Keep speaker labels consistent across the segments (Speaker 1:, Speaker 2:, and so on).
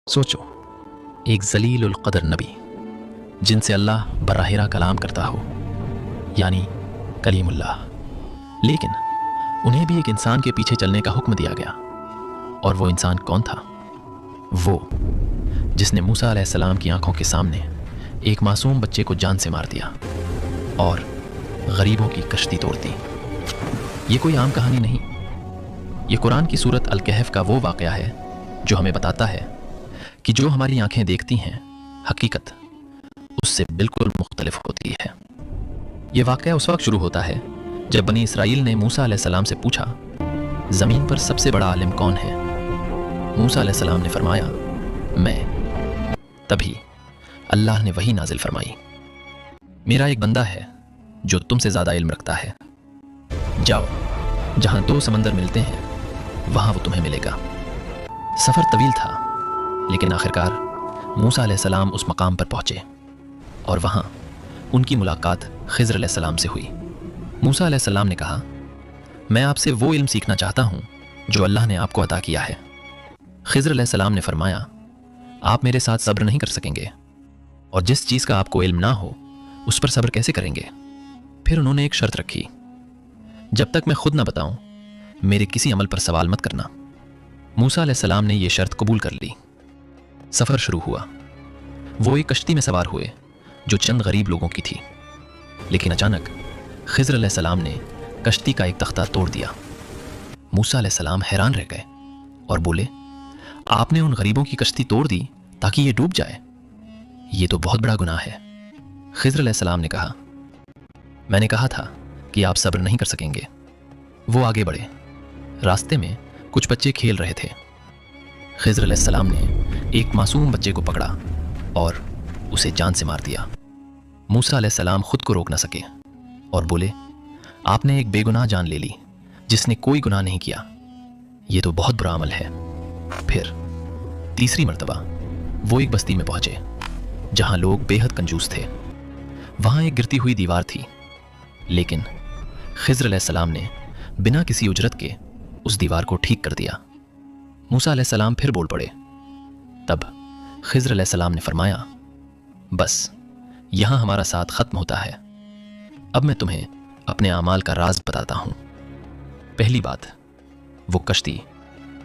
Speaker 1: सोचो, एक जलीलुल क़द्र नबी जिनसे अल्लाह बराहिरा कलाम करता हो, यानी कलीमुल्लाह, लेकिन उन्हें भी एक इंसान के पीछे चलने का हुक्म दिया गया। और वो इंसान कौन था? वो जिसने मूसा अलैहिस्सलाम की आंखों के सामने एक मासूम बच्चे को जान से मार दिया और गरीबों की कश्ती तोड़ दी। ये कोई आम कहानी नहीं, ये कुरान की सूरत अल कहफ का वो वाक़या है जो हमें बताता है कि जो हमारी आंखें देखती हैं, हकीकत उससे बिल्कुल मुख्तलिफ होती है। ये वाक़या उस वक्त शुरू होता है जब बनी इसराइल ने मूसा अलैहिस्सलाम से पूछा, ज़मीन पर सबसे बड़ा आलिम कौन है? मूसा अलैहिस्सलाम ने फरमाया, मैं। तभी अल्लाह ने वही नाजिल फरमाई, मेरा एक बंदा है जो तुमसे ज़्यादा इल्म रखता है। जाओ, जहाँ दो समंदर मिलते हैं वहाँ वो तुम्हें मिलेगा। सफ़र तवील था, लेकिन आखिरकार मूसा अलैहिस्सलाम उस मकाम पर पहुँचे और वहाँ उनकी मुलाकात खिज़र अलैहिस्सलाम से हुई। मूसा अलैहिस्सलाम ने कहा, मैं आपसे वो इल्म सीखना चाहता हूँ जो अल्लाह ने आपको अता किया है। खिज़र अलैहिस्सलाम ने फरमाया, आप मेरे साथ सब्र नहीं कर सकेंगे, और जिस चीज़ का आपको इल्म ना हो उस पर सब्र कैसे करेंगे? फिर उन्होंने एक शर्त रखी, जब तक मैं खुद ना बताऊं मेरे किसी अमल पर सवाल मत करना। मूसा अलैहिस्सलाम ने यह शर्त कबूल कर ली। सफ़र शुरू हुआ। वो एक कश्ती में सवार हुए जो चंद गरीब लोगों की थी, लेकिन अचानक खिज़र अलैहिस्सलाम ने कश्ती का एक तख्ता तोड़ दिया। मूसा अलैहिस्सलाम हैरान रह गए और बोले, आपने उन गरीबों की कश्ती तोड़ दी ताकि ये डूब जाए? ये तो बहुत बड़ा गुनाह है। खिज़र अलैहिस्सलाम ने कहा, मैंने कहा था कि आप सब्र नहीं कर सकेंगे। वो आगे बढ़े। रास्ते में कुछ बच्चे खेल रहे थे। खिज़र अलैहिस्सलाम ने एक मासूम बच्चे को पकड़ा और उसे जान से मार दिया। मूसा अलैहिस्सलाम खुद को रोक न सके और बोले, आपने एक बेगुनाह जान ले ली जिसने कोई गुनाह नहीं किया। ये तो बहुत बुरा अमल है। फिर तीसरी मर्तबा वो एक बस्ती में पहुंचे जहां लोग बेहद कंजूस थे। वहां एक गिरती हुई दीवार थी, लेकिन खिज़र अलैहिस्सलाम ने बिना किसी उजरत के उस दीवार को ठीक कर दिया। मूसा अलैहिस्सलाम फिर बोल पड़े। तब खिज़र अलैहिस्सलाम ने फरमाया, बस यहां हमारा साथ खत्म होता है। अब मैं तुम्हें अपने आमाल का राज बताता हूं। पहली बात, वो कश्ती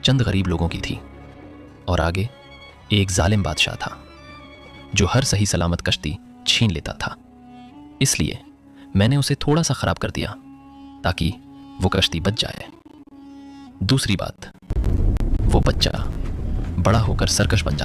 Speaker 1: चंद गरीब लोगों की थी और आगे एक जालिम बादशाह था जो हर सही सलामत कश्ती छीन लेता था। इसलिए मैंने उसे थोड़ा सा खराब कर दिया ताकि वो कश्ती बच जाए। दूसरी बात, वो बच्चा बड़ा होकर सरकश बन जाता